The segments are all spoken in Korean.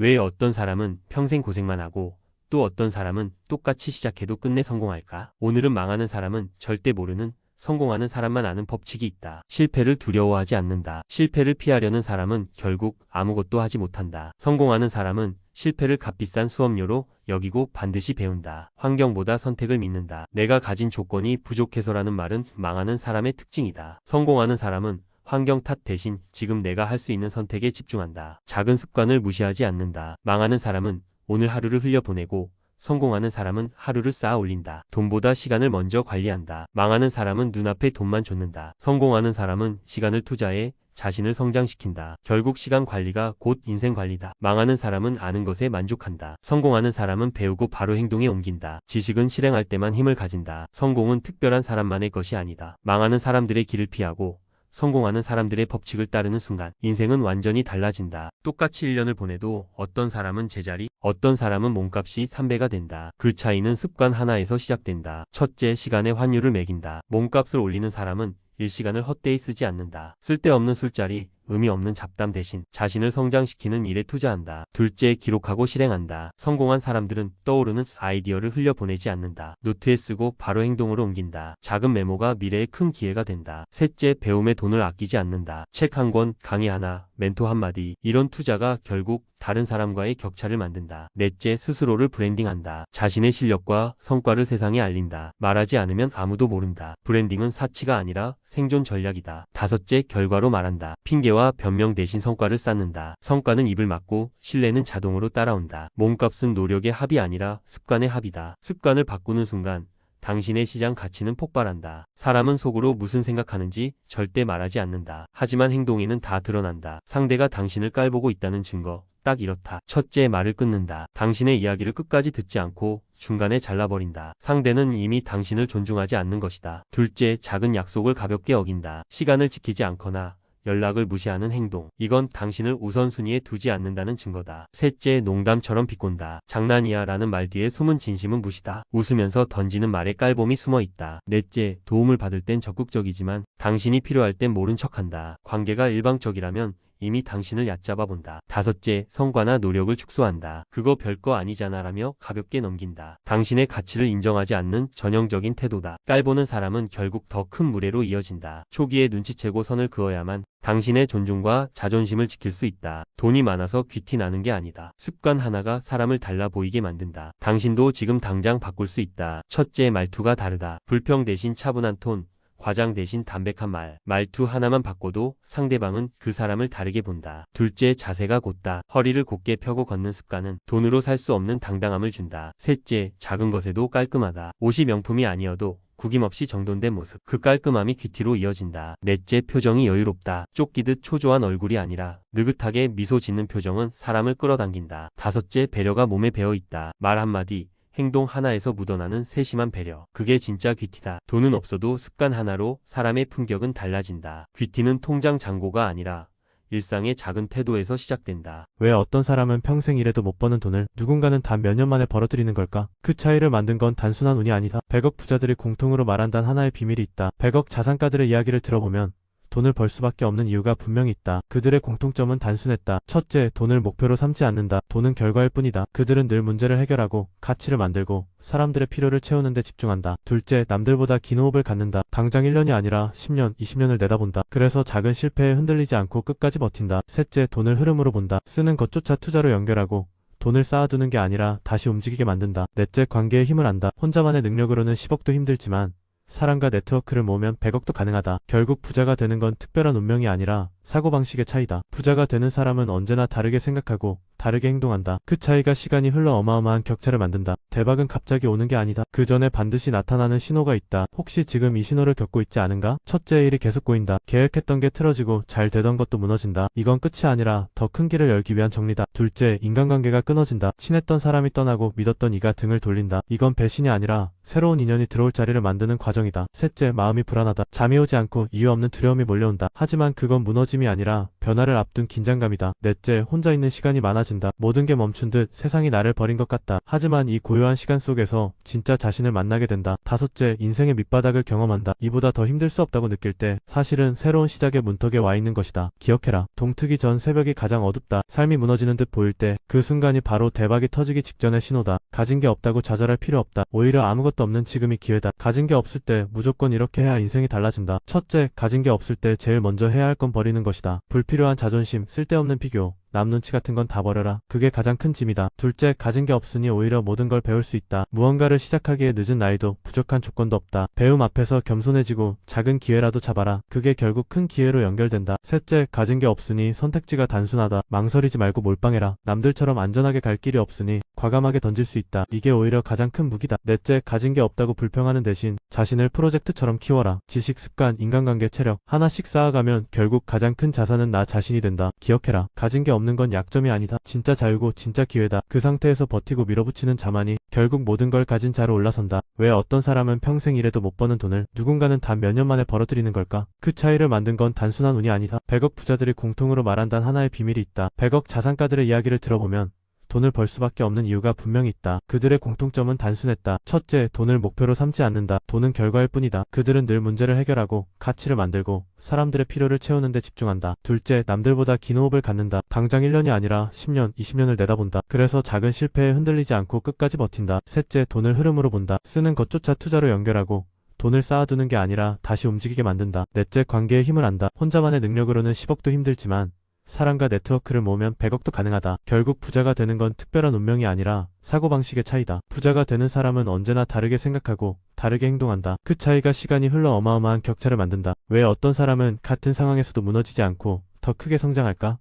왜 어떤 사람은 평생 고생만 하고 또 어떤 사람은 똑같이 시작해도 끝내 성공할까? 오늘은 망하는 사람은 절대 모르는, 성공하는 사람만 아는 법칙이 있다. 실패를 두려워하지 않는다. 실패를 피하려는 사람은 결국 아무것도 하지 못한다. 성공하는 사람은 실패를 값비싼 수업료로 여기고 반드시 배운다. 환경보다 선택을 믿는다. 내가 가진 조건이 부족해서라는 말은 망하는 사람의 특징이다. 성공하는 사람은 환경 탓 대신 지금 내가 할 수 있는 선택에 집중한다. 작은 습관을 무시하지 않는다. 망하는 사람은 오늘 하루를 흘려보내고 성공하는 사람은 하루를 쌓아 올린다. 돈보다 시간을 먼저 관리한다. 망하는 사람은 눈앞에 돈만 좇는다. 성공하는 사람은 시간을 투자해 자신을 성장시킨다. 결국 시간 관리가 곧 인생 관리다. 망하는 사람은 아는 것에 만족한다. 성공하는 사람은 배우고 바로 행동에 옮긴다. 지식은 실행할 때만 힘을 가진다. 성공은 특별한 사람만의 것이 아니다. 망하는 사람들의 길을 피하고 성공하는 사람들의 법칙을 따르는 순간 인생은 완전히 달라진다. 똑같이 1년을 보내도 어떤 사람은 제자리, 어떤 사람은 몸값이 3배가 된다. 그 차이는 습관 하나에서 시작된다. 첫째, 시간의 환율을 매긴다. 몸값을 올리는 사람은 일시간을 헛되이 쓰지 않는다. 쓸데없는 술자리, 의미 없는 잡담 대신 자신을 성장시키는 일에 투자한다. 둘째, 기록하고 실행한다. 성공한 사람들은 떠오르는 아이디어를 흘려보내지 않는다. 노트에 쓰고 바로 행동으로 옮긴다. 작은 메모가 미래에 큰 기회가 된다. 셋째, 배움에 돈을 아끼지 않는다. 책 한 권, 강의 하나, 멘토 한마디, 이런 투자가 결국 다른 사람과의 격차를 만든다. 넷째, 스스로를 브랜딩한다. 자신의 실력과 성과를 세상에 알린다. 말하지 않으면 아무도 모른다. 브랜딩은 사치가 아니라 생존 전략이다. 다섯째, 결과로 말한다. 핑계와 변명 대신 성과를 쌓는다. 성과는 입을 막고 신뢰는 자동으로 따라온다. 몸값은 노력의 합이 아니라 습관의 합이다. 습관을 바꾸는 순간 당신의 시장 가치는 폭발한다. 사람은 속으로 무슨 생각하는지 절대 말하지 않는다. 하지만 행동에는 다 드러난다. 상대가 당신을 깔보고 있다는 증거, 딱 이렇다. 첫째, 말을 끊는다. 당신의 이야기를 끝까지 듣지 않고 중간에 잘라버린다. 상대는 이미 당신을 존중하지 않는 것이다. 둘째, 작은 약속을 가볍게 어긴다. 시간을 지키지 않거나 연락을 무시하는 행동. 이건 당신을 우선순위에 두지 않는다는 증거다. 셋째, 농담처럼 비꼰다. 장난이야 라는 말 뒤에 숨은 진심은 무시다. 웃으면서 던지는 말에 깔봄이 숨어 있다. 넷째, 도움을 받을 땐 적극적이지만 당신이 필요할 땐 모른 척한다. 관계가 일방적이라면 이미 당신을 얕잡아 본다. 다섯째, 성과나 노력을 축소한다. 그거 별거 아니잖아 라며 가볍게 넘긴다. 당신의 가치를 인정하지 않는 전형적인 태도다. 깔보는 사람은 결국 더 큰 무례로 이어진다. 초기에 눈치채고 선을 그어야만 당신의 존중과 자존심을 지킬 수 있다. 돈이 많아서 귀티 나는 게 아니다. 습관 하나가 사람을 달라 보이게 만든다. 당신도 지금 당장 바꿀 수 있다. 첫째, 말투가 다르다. 불평 대신 차분한 톤, 과장 대신 담백한 말. 말투 하나만 바꿔도 상대방은 그 사람을 다르게 본다. 둘째, 자세가 곧다. 허리를 곧게 펴고 걷는 습관은 돈으로 살 수 없는 당당함을 준다. 셋째, 작은 것에도 깔끔하다. 옷이 명품이 아니어도 구김없이 정돈된 모습. 그 깔끔함이 귀티로 이어진다. 넷째, 표정이 여유롭다. 쫓기듯 초조한 얼굴이 아니라 느긋하게 미소 짓는 표정은 사람을 끌어당긴다. 다섯째, 배려가 몸에 배어 있다. 말 한마디, 행동 하나에서 묻어나는 세심한 배려. 그게 진짜 귀티다. 돈은 없어도 습관 하나로 사람의 품격은 달라진다. 귀티는 통장 잔고가 아니라 일상의 작은 태도에서 시작된다. 왜 어떤 사람은 평생 일해도 못 버는 돈을 누군가는 단 몇 년 만에 벌어들이는 걸까? 그 차이를 만든 건 단순한 운이 아니다. 100억 부자들이 공통으로 말한다는 하나의 비밀이 있다. 100억 자산가들의 이야기를 들어보면 돈을 벌 수밖에 없는 이유가 분명히 있다. 그들의 공통점은 단순했다. 첫째, 돈을 목표로 삼지 않는다. 돈은 결과일 뿐이다. 그들은 늘 문제를 해결하고 가치를 만들고 사람들의 필요를 채우는 데 집중한다. 둘째, 남들보다 긴 호흡을 갖는다. 당장 1년이 아니라 10년, 20년을 내다본다. 그래서 작은 실패에 흔들리지 않고 끝까지 버틴다. 셋째, 돈을 흐름으로 본다. 쓰는 것조차 투자로 연결하고 돈을 쌓아두는 게 아니라 다시 움직이게 만든다. 넷째, 관계에 힘을 안다. 혼자만의 능력으로는 10억도 힘들지만 사람과 네트워크를 모으면 100억도 가능하다. 결국 부자가 되는 건 특별한 운명이 아니라 사고방식의 차이다. 부자가 되는 사람은 언제나 다르게 생각하고 다르게 행동한다. 그 차이가 시간이 흘러 어마어마한 격차를 만든다. 대박은 갑자기 오는 게 아니다. 그 전에 반드시 나타나는 신호가 있다. 혹시 지금 이 신호를 겪고 있지 않은가? 첫째, 일이 계속 꼬인다. 계획했던 게 틀어지고 잘 되던 것도 무너진다. 이건 끝이 아니라 더 큰 길을 열기 위한 정리다. 둘째, 인간관계가 끊어진다. 친했던 사람이 떠나고 믿었던 이가 등을 돌린다. 이건 배신이 아니라 새로운 인연이 들어올 자리를 만드는 과정이다. 셋째, 마음이 불안하다. 잠이 오지 않고 이유 없는 두려움이 몰려온다. 하지만 그건 무너짐이 아니라 변화를 앞둔 긴장감이다. 넷째, 혼자 있는 시간이 많아진다. 모든 게 멈춘 듯 세상이 나를 버린 것 같다. 하지만 이 고요한 시간 속에서 진짜 자신을 만나게 된다. 다섯째, 인생의 밑바닥을 경험한다. 이보다 더 힘들 수 없다고 느낄 때 사실은 새로운 시작의 문턱에 와 있는 것이다. 기억해라. 동트기 전 새벽이 가장 어둡다. 삶이 무너지는 듯 보일 때 그 순간이 바로 대박이 터지기 직전의 신호다. 가진 게 없다고 좌절할 필요 없다. 오히려 아무것도 없는 지금이 기회다. 가진 게 없을 때 무조건 이렇게 해야 인생이 달라진다. 첫째, 가진 게 없을 때 제일 먼저 해야 할 건 버리는 것이다. 불필요한 자존심, 쓸데없는 비교, 남 눈치 같은 건 다 버려라. 그게 가장 큰 짐이다. 둘째, 가진 게 없으니 오히려 모든 걸 배울 수 있다. 무언가를 시작하기에 늦은 나이도 부족한 조건도 없다. 배움 앞에서 겸손해지고 작은 기회라도 잡아라. 그게 결국 큰 기회로 연결된다. 셋째, 가진 게 없으니 선택지가 단순하다. 망설이지 말고 몰빵해라. 남들처럼 안전하게 갈 길이 없으니 과감하게 던질 수 있다. 이게 오히려 가장 큰 무기다. 넷째, 가진 게 없다고 불평하는 대신 자신을 프로젝트처럼 키워라. 지식, 습관, 인간관계, 체력 하나씩 쌓아가면 결국 가장 큰 자산은 나 자신이 된다. 기억해라. 가진 게 없는 건 약점이 아니다. 진짜 자유고 진짜 기회다. 그 상태에서 버티고 밀어붙이는 자만이 결국 모든 걸 가진 자로 올라선다. 왜 어떤 사람은 평생 일해도 못 버는 돈을 누군가는 단 몇 년 만에 벌어들이는 걸까? 그 차이를 만든 건 단순한 운이 아니다. 100억 부자들이 공통으로 말한다는 하나의 비밀이 있다. 100억 자산가들의 이야기를 들어보면 돈을 벌 수밖에 없는 이유가 분명히 있다. 그들의 공통점은 단순했다. 첫째, 돈을 목표로 삼지 않는다. 돈은 결과일 뿐이다. 그들은 늘 문제를 해결하고 가치를 만들고 사람들의 필요를 채우는 데 집중한다. 둘째, 남들보다 긴 호흡을 갖는다. 당장 1년이 아니라 10년, 20년을 내다본다. 그래서 작은 실패에 흔들리지 않고 끝까지 버틴다. 셋째, 돈을 흐름으로 본다. 쓰는 것조차 투자로 연결하고 돈을 쌓아두는 게 아니라 다시 움직이게 만든다. 넷째, 관계에 힘을 안다. 혼자만의 능력으로는 10억도 힘들지만 사람과 네트워크를 모으면 100억도 가능하다. 결국 부자가 되는 건 특별한 운명이 아니라 사고방식의 차이다. 부자가 되는 사람은 언제나 다르게 생각하고 다르게 행동한다. 그 차이가 시간이 흘러 어마어마한 격차를 만든다. 왜 어떤 사람은 같은 상황에서도 무너지지 않고 더 크게 성장할까?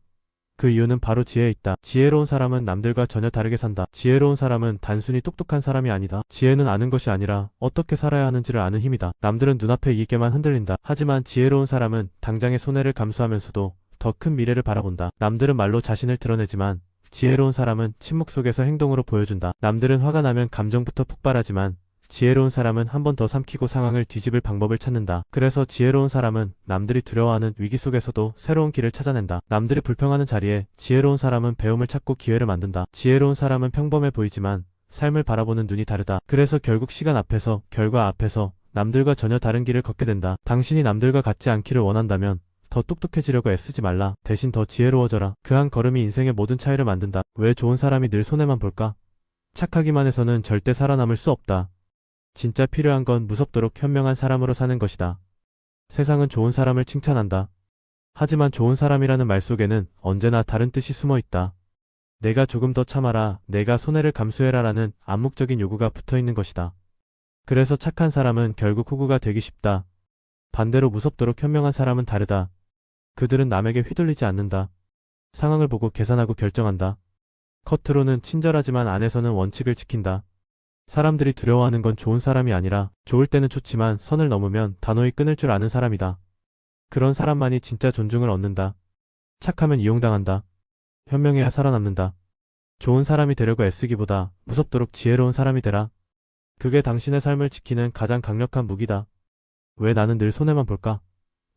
그 이유는 바로 지혜에 있다. 지혜로운 사람은 남들과 전혀 다르게 산다. 지혜로운 사람은 단순히 똑똑한 사람이 아니다. 지혜는 아는 것이 아니라 어떻게 살아야 하는지를 아는 힘이다. 남들은 눈앞의 이익에만 흔들린다. 하지만 지혜로운 사람은 당장의 손해를 감수하면서도 더 큰 미래를 바라본다. 남들은 말로 자신을 드러내지만 지혜로운 사람은 침묵 속에서 행동으로 보여준다. 남들은 화가 나면 감정부터 폭발하지만 지혜로운 사람은 한 번 더 삼키고 상황을 뒤집을 방법을 찾는다. 그래서 지혜로운 사람은 남들이 두려워하는 위기 속에서도 새로운 길을 찾아낸다. 남들이 불평하는 자리에 지혜로운 사람은 배움을 찾고 기회를 만든다. 지혜로운 사람은 평범해 보이지만 삶을 바라보는 눈이 다르다. 그래서 결국 시간 앞에서, 결과 앞에서 남들과 전혀 다른 길을 걷게 된다. 당신이 남들과 같지 않기를 원한다면 더 똑똑해지려고 애쓰지 말라. 대신 더 지혜로워져라. 그 한 걸음이 인생의 모든 차이를 만든다. 왜 좋은 사람이 늘 손해만 볼까? 착하기만 해서는 절대 살아남을 수 없다. 진짜 필요한 건 무섭도록 현명한 사람으로 사는 것이다. 세상은 좋은 사람을 칭찬한다. 하지만 좋은 사람이라는 말 속에는 언제나 다른 뜻이 숨어 있다. 내가 조금 더 참아라, 내가 손해를 감수해라라는 암묵적인 요구가 붙어 있는 것이다. 그래서 착한 사람은 결국 호구가 되기 쉽다. 반대로 무섭도록 현명한 사람은 다르다. 그들은 남에게 휘둘리지 않는다. 상황을 보고 계산하고 결정한다. 겉으로는 친절하지만 안에서는 원칙을 지킨다. 사람들이 두려워하는 건 좋은 사람이 아니라 좋을 때는 좋지만 선을 넘으면 단호히 끊을 줄 아는 사람이다. 그런 사람만이 진짜 존중을 얻는다. 착하면 이용당한다. 현명해야 살아남는다. 좋은 사람이 되려고 애쓰기보다 무섭도록 지혜로운 사람이 되라. 그게 당신의 삶을 지키는 가장 강력한 무기다. 왜 나는 늘 손해만 볼까?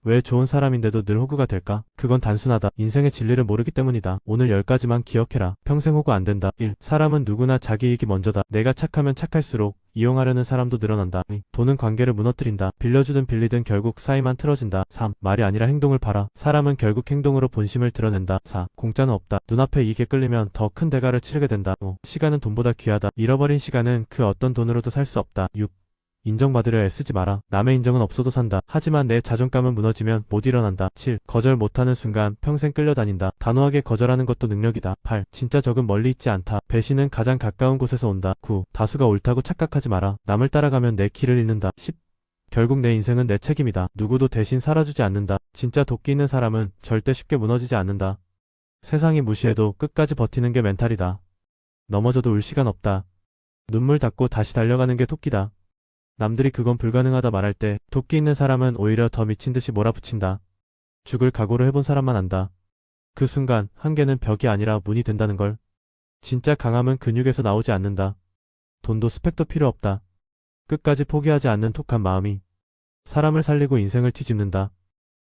왜 좋은 사람인데도 늘 호구가 될까? 그건 단순하다. 인생의 진리를 모르기 때문이다. 오늘 10가지만 기억해라. 평생 호구 안 된다. 1. 사람은 누구나 자기 이익이 먼저다. 내가 착하면 착할수록 이용하려는 사람도 늘어난다. 2. 돈은 관계를 무너뜨린다. 빌려주든 빌리든 결국 사이만 틀어진다. 3. 말이 아니라 행동을 봐라. 사람은 결국 행동으로 본심을 드러낸다. 4. 공짜는 없다. 눈앞에 이익에 끌리면 더 큰 대가를 치르게 된다. 5. 시간은 돈보다 귀하다. 잃어버린 시간은 그 어떤 돈으로도 살 수 없다. 6. 인정받으려 애쓰지 마라. 남의 인정은 없어도 산다. 하지만 내 자존감은 무너지면 못 일어난다. 7. 거절 못하는 순간 평생 끌려다닌다. 단호하게 거절하는 것도 능력이다. 8. 진짜 적은 멀리 있지 않다. 배신은 가장 가까운 곳에서 온다. 9. 다수가 옳다고 착각하지 마라. 남을 따라가면 내 길을 잃는다. 10. 결국 내 인생은 내 책임이다. 누구도 대신 살아주지 않는다. 진짜 도끼 있는 사람은 절대 쉽게 무너지지 않는다. 세상이 무시해도 끝까지 버티는 게 멘탈이다. 넘어져도 울 시간 없다. 눈물 닦고 다시 달려가는 게 토끼다. 남들이 그건 불가능하다 말할 때 도끼 있는 사람은 오히려 더 미친 듯이 몰아붙인다. 죽을 각오로 해본 사람만 안다. 그 순간 한계는 벽이 아니라 문이 된다는 걸. 진짜 강함은 근육에서 나오지 않는다. 돈도 스펙도 필요 없다. 끝까지 포기하지 않는 톡한 마음이 사람을 살리고 인생을 뒤집는다.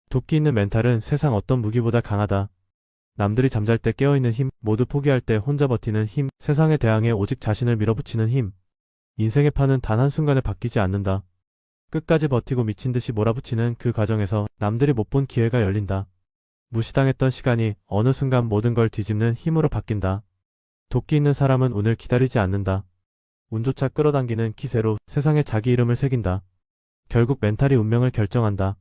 도끼 있는 멘탈은 세상 어떤 무기보다 강하다. 남들이 잠잘 때 깨어있는 힘, 모두 포기할 때 혼자 버티는 힘, 세상에 대항해 오직 자신을 밀어붙이는 힘. 인생의 판은 단 한순간에 바뀌지 않는다. 끝까지 버티고 미친 듯이 몰아붙이는 그 과정에서 남들이 못 본 기회가 열린다. 무시당했던 시간이 어느 순간 모든 걸 뒤집는 힘으로 바뀐다. 도끼 있는 사람은 운을 기다리지 않는다. 운조차 끌어당기는 기세로 세상에 자기 이름을 새긴다. 결국 멘탈이 운명을 결정한다.